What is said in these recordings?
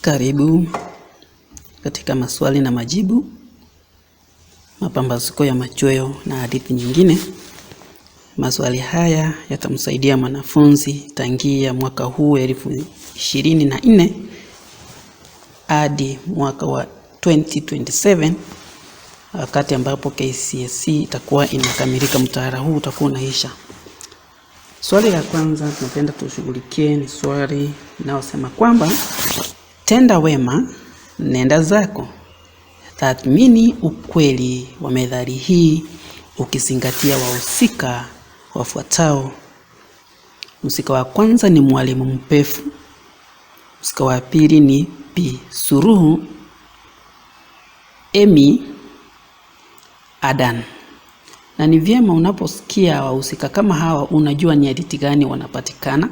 Karibu katika maswali na majibu, mapambazuko ya machweo na hadithi nyingine. Maswali haya yatamsaidia mwanafunzi tangia mwaka huu 2024 hadi mwaka wa 2027, wakati ambapo Kcse itakuwa inakamilika. Mtaala huu utakuwa unaisha. Swali la kwanza tunapenda tushughulikie ni swali linalosema kwamba tenda wema, nenda zako. Tathmini ukweli wa methali hii ukizingatia wahusika wafuatao. Mhusika wa kwanza ni mwalimu mpefu. Mhusika wa pili ni Bi Suluhu, Emi, Adan. Na ni vyema unaposikia wahusika kama hawa unajua ni hadithi gani wanapatikana.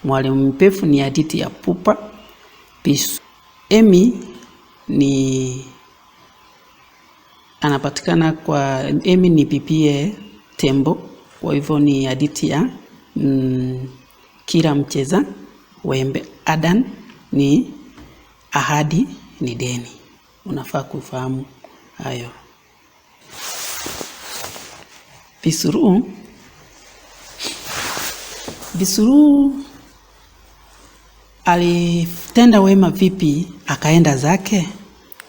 Mwalimu mpefu ni hadithi ya pupa. Emi ni anapatikana kwa Emi ni pipie tembo, kwa hivyo ni hadithi ya kila mcheza wembe. Adan ni ahadi ni deni. Unafaa kufahamu hayo. Bi Suluhu alitenda wema vipi akaenda zake?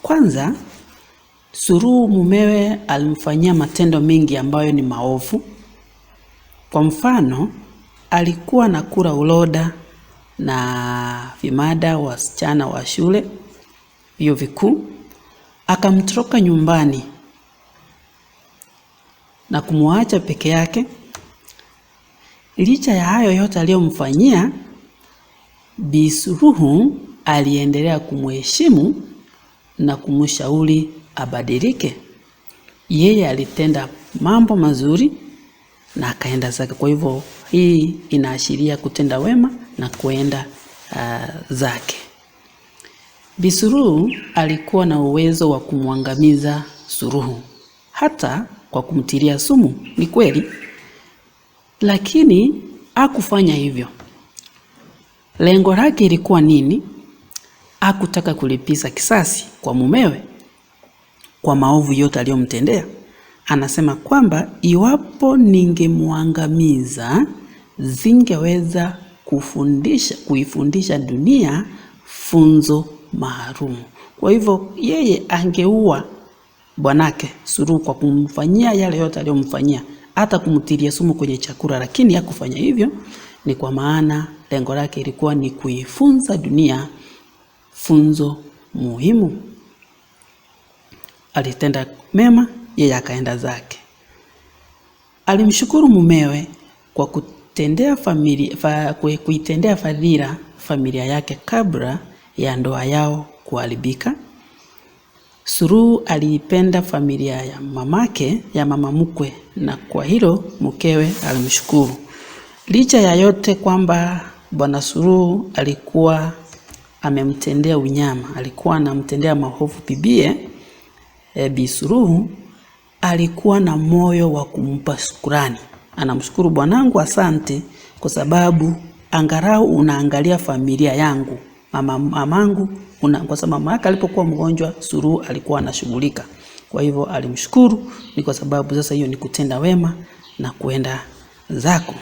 Kwanza, Suluhu mumewe alimfanyia matendo mengi ambayo ni maovu. Kwa mfano, alikuwa anakula uloda na vimada wasichana wa shule vyuo vikuu, akamtoroka nyumbani na kumwacha peke yake. Licha ya hayo yote aliyomfanyia, Bi Suluhu aliendelea kumheshimu na kumshauri abadilike. Yeye alitenda mambo mazuri na akaenda zake. Kwa hivyo hii inaashiria kutenda wema na kuenda zake. Bi Suluhu alikuwa na uwezo wa kumwangamiza Suluhu hata kwa kumtilia sumu, ni kweli, lakini hakufanya hivyo. Lengo lake ilikuwa nini? Hakutaka kulipiza kisasi kwa mumewe kwa maovu yote aliyomtendea. Anasema kwamba iwapo ningemwangamiza zingeweza kuifundisha dunia funzo maalum. Kwa hivyo yeye angeua bwanake Suluhu kwa kumfanyia yale yote aliyomfanyia, hata kumtilia sumu kwenye chakula, lakini hakufanya hivyo. Ni kwa maana lengo lake ilikuwa ni kuifunza dunia funzo muhimu. Alitenda mema, yeye akaenda zake. Alimshukuru mumewe kwa kuitendea fadhila familia yake kabla ya ndoa yao kuharibika. Suluhu aliipenda familia ya mamake, ya mama mkwe, na kwa hilo mkewe alimshukuru. Licha ya yote kwamba bwana Suluhu alikuwa amemtendea unyama, alikuwa anamtendea maovu bibie, Bi Suluhu alikuwa na moyo wa kumpa shukrani. Anamshukuru, bwanangu, asante kwa sababu angalau unaangalia familia yangu. Mamangu kwa sababu mama yake alipokuwa mgonjwa Suluhu alikuwa anashughulika. Kwa hivyo alimshukuru, ni kwa sababu sasa hiyo ni kutenda wema na kuenda zako.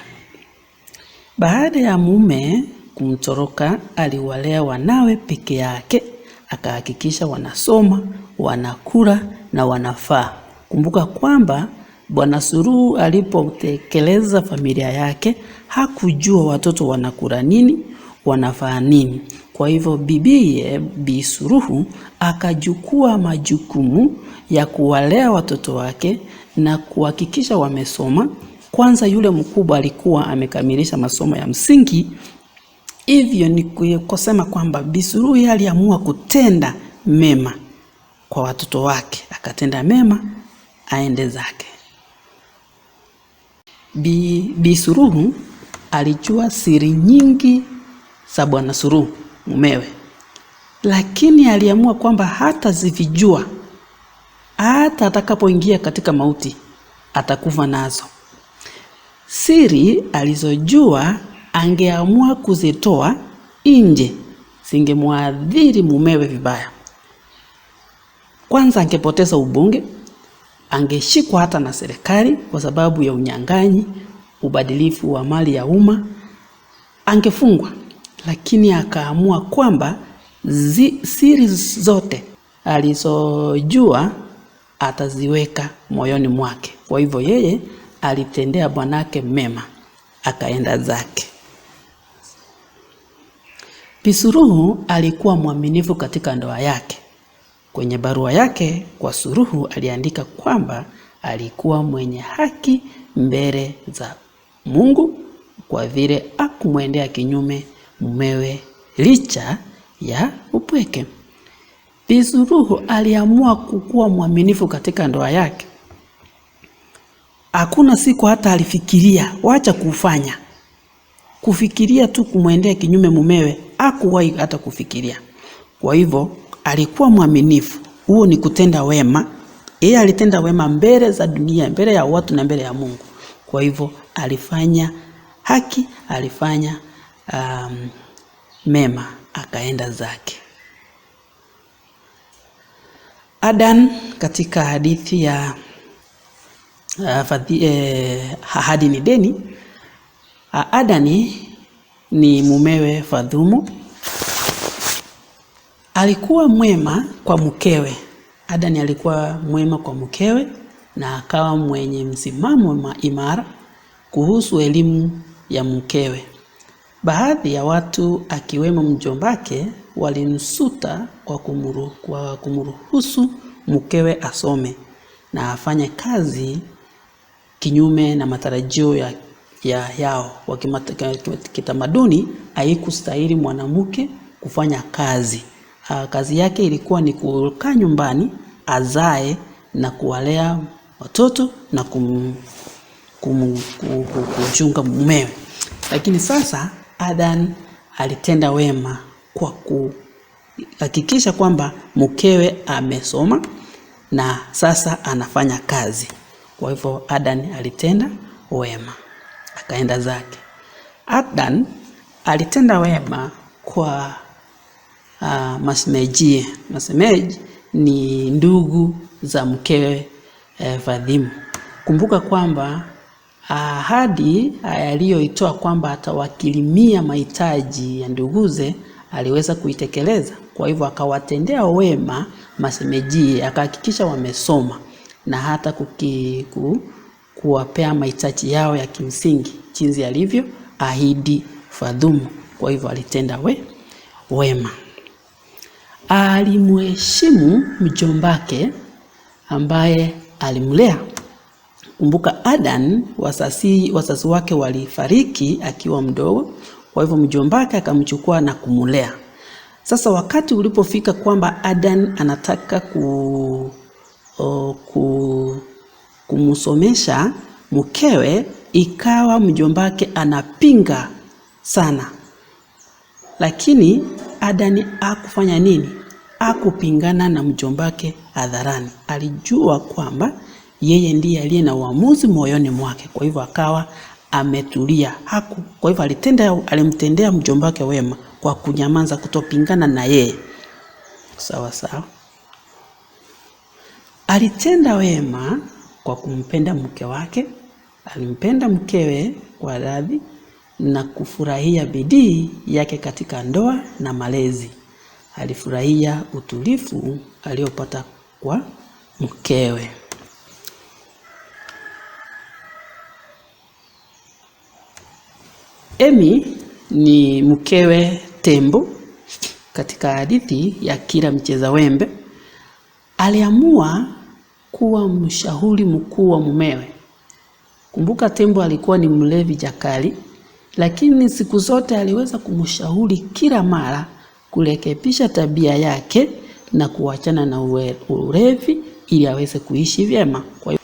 Baada ya mume kumtoroka, aliwalea wanawe peke yake, akahakikisha wanasoma, wanakula na wanafaa. Kumbuka kwamba bwana Suluhu alipotekeleza familia yake hakujua watoto wanakula nini, wanafaa nini. Kwa hivyo bibiye Bi Suluhu akachukua majukumu ya kuwalea watoto wake na kuhakikisha wamesoma. Kwanza yule mkubwa alikuwa amekamilisha masomo ya msingi. Hivyo ni kusema kwamba Bi Suluhu aliamua kutenda mema kwa watoto wake, akatenda mema aende zake. Bi Suluhu alijua siri nyingi za bwana Suluhu mumewe, lakini aliamua kwamba hata zivijua, hata atakapoingia katika mauti atakufa nazo. Siri alizojua angeamua kuzitoa nje zingemwadhiri mumewe vibaya. Kwanza angepoteza ubunge, angeshikwa hata na serikali kwa sababu ya unyang'anyi, ubadilifu wa mali ya umma, angefungwa. Lakini akaamua kwamba siri zote alizojua ataziweka moyoni mwake. Kwa hivyo yeye alitendea bwanake mema, akaenda zake. Bi Suluhu alikuwa mwaminifu katika ndoa yake. Kwenye barua yake kwa Suluhu aliandika kwamba alikuwa mwenye haki mbele za Mungu kwa vile hakumwendea kinyume mumewe licha ya upweke. Bi Suluhu aliamua kukuwa mwaminifu katika ndoa yake. Hakuna siku hata alifikiria, wacha kufanya. Kufikiria tu kumwendea kinyume mumewe, hakuwahi hata kufikiria. Kwa hivyo alikuwa mwaminifu. Huo ni kutenda wema. Yeye alitenda wema mbele za dunia, mbele ya watu na mbele ya Mungu. Kwa hivyo alifanya haki, alifanya mema, akaenda zake. Adan katika hadithi ya Ahadi ni Deni, Adani ni mumewe Fadhumu. Alikuwa mwema kwa mkewe. Adani alikuwa mwema kwa mkewe na akawa mwenye msimamo imara kuhusu elimu ya mkewe. Baadhi ya watu akiwemo mjombake walimsuta kwa kumruhusu mkewe asome na afanye kazi kinyume na matarajio yao. Kitamaduni haikustahili mwanamke kufanya kazi. Kazi yake ilikuwa ni kukaa nyumbani, azae na kuwalea watoto na kumchunga mumewe. Lakini sasa Adan alitenda wema kwa kuhakikisha kwamba mkewe amesoma na sasa anafanya kazi. Kwa hivyo Adan alitenda wema, akaenda zake. Adan alitenda wema kwa masemeji. Masemeji ni ndugu za mkewe Fadhimu. Kumbuka kwamba ahadi aliyoitoa kwamba atawakilimia mahitaji ya nduguze aliweza kuitekeleza. Kwa hivyo akawatendea wema masemeji, akahakikisha wamesoma na hata kuwapea mahitaji yao ya kimsingi jinsi alivyo ahidi Fadhumu. Kwa hivyo alitenda wema. Alimheshimu mjombake ambaye alimlea. Kumbuka Adan wazazi wake walifariki akiwa mdogo. Kwa hivyo mjombake akamchukua na kumulea. Sasa wakati ulipofika kwamba Adan anataka kumsomesha mkewe, ikawa mjombake anapinga sana. Lakini Adan hakufanya nini? Hakupingana na mjombake hadharani. Alijua kwamba yeye ndiye aliye na uamuzi moyoni mwake. Kwa hivyo akawa ametulia. Kwa hivyo alimtendea mjombake wema kwa kunyamaza, kutopingana na yeye. Sawa sawa. Alitenda wema kwa kumpenda mke wake. Alimpenda mkewe kwa dhati na kufurahia bidii yake katika ndoa na malezi. Alifurahia utulivu aliopata kwa mkewe. Emi ni mkewe Tembo katika hadithi ya Kila Mcheza Wembe. Aliamua kuwa mshauri mkuu wa mumewe. Kumbuka Tembo alikuwa ni mlevi jakali, lakini siku zote aliweza kumshauri kila mara kurekebisha tabia yake na kuachana na ulevi ili aweze kuishi vyema. Kwa hiyo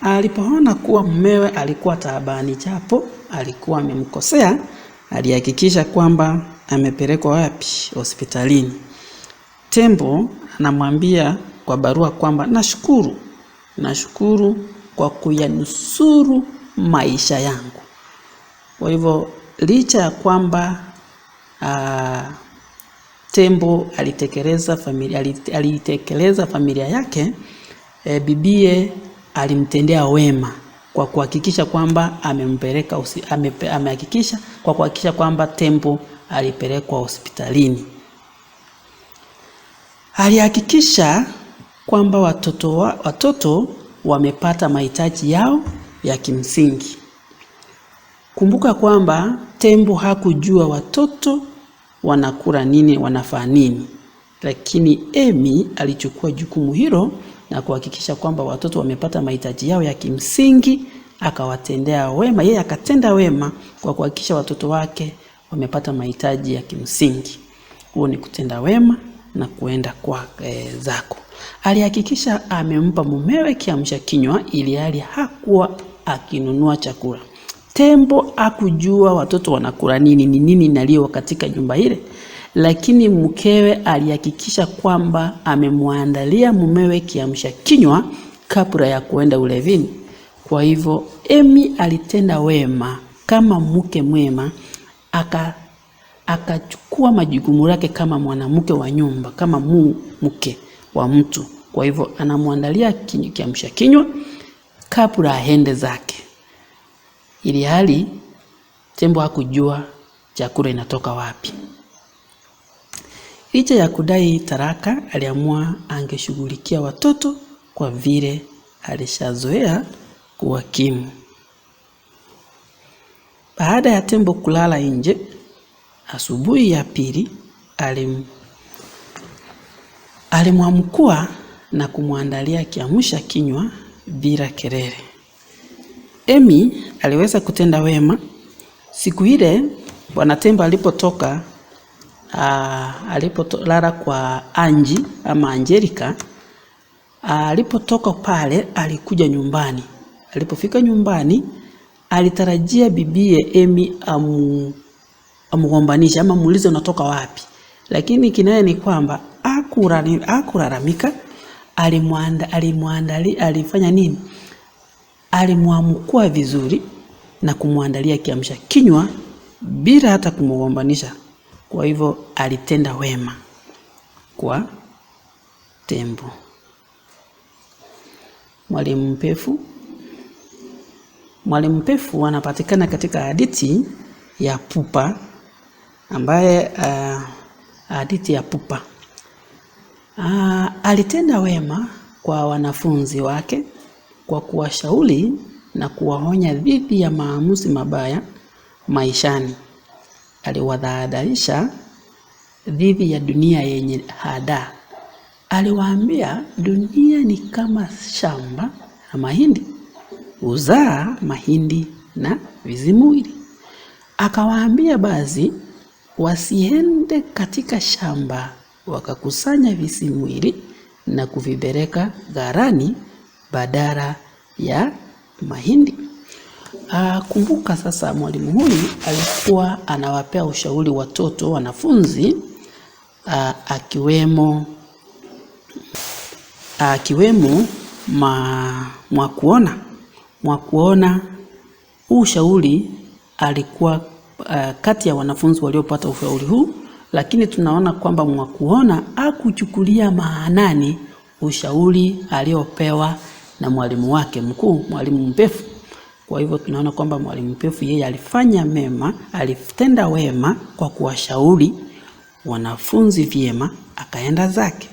alipoona kuwa mumewe alikuwa taabani, japo alikuwa amemkosea, alihakikisha kwamba amepelekwa wapi? Hospitalini. Tembo anamwambia kwa barua kwamba nashukuru kwa kuyanusuru maisha yangu. Kwa hivyo licha ya kwamba tembo alitekeleza familia yake, bibie alimtendea wema kwa kuhakikisha kwamba amehakikisha kwa kuhakikisha kwamba tembo alipelekwa hospitalini. Alihakikisha kwamba watoto wamepata mahitaji yao ya kimsingi. Kumbuka kwamba tembo hakujua watoto wanakula nini, wanafaa nini, lakini Emi alichukua jukumu hilo na kuhakikisha kwamba watoto wamepata mahitaji yao ya kimsingi, akawatendea wema. Yeye akatenda wema kwa kuhakikisha watoto wake wamepata mahitaji ya kimsingi. Huo ni kutenda wema na kuenda kwa zako. Alihakikisha amempa mumewe kiamsha kinywa ili hali hakuwa akinunua chakula. Tembo hakujua watoto wanakula nini, ni nini inaliwa katika nyumba ile, lakini mkewe alihakikisha kwamba amemwandalia mumewe kiamsha kinywa kabla ya kuenda ulevini. Kwa hivyo Emi alitenda wema kama mke mwema, akachukua majukumu yake kama mwanamke wa nyumba, kama mke wa mtu. Kwa hivyo anamwandalia kiamsha kinywa kabla aende zake. Ili hali tembo hakujua chakula inatoka wapi. Licha ya kudai taraka, aliamua angeshughulikia watoto kwa vile alishazoea kuwakimu. Baada ya tembo kulala nje, asubuhi ya pili alimwamkua na kumwandalia kiamsha kinywa bila kelele. Emi aliweza kutenda wema. Siku ile bwana tembo alipolala kwa Anji ama Angelica, alipotoka pale alikuja nyumbani. Alipofika nyumbani alitarajia bibie Emi amugombanisha ama muulize unatoka wapi, lakini kinaye ni kwamba hakulalamika. Alifanya nini? Alimwamkua vizuri na kumwandalia kiamsha kinywa bila hata kumgombanisha. Kwa hivyo alitenda wema kwa tembo. Mwalimu Mpefu anapatikana katika hadithi ya Pupa, ambaye hadithi ya Pupa. Alitenda wema kwa wanafunzi wake kwa kuwashauri na kuwaonya dhidi ya maamuzi mabaya maishani. Aliwadhahadharisha dhidi ya dunia yenye hadaa. Aliwaambia dunia ni kama shamba la mahindi, huzaa mahindi na vizimwili. Akawaambia basi wasiende katika shamba wakakusanya vizimwili na kuvipeleka ghalani badala ya mahindi. Kumbuka sasa, mwalimu huyu alikuwa anawapea ushauri watoto wanafunzi, akiwemo Mwakuona. Ushauri alikuwa kati ya wanafunzi waliopata ushauri huu, lakini tunaona kwamba Mwakuona hakuchukulia maanani ushauri aliopewa na mwalimu wake mkuu, mwalimu Mpefu. Kwa hivyo tunaona kwamba mwalimu Mpefu yeye alifanya mema, alitenda wema kwa kuwashauri wanafunzi vyema, akaenda zake.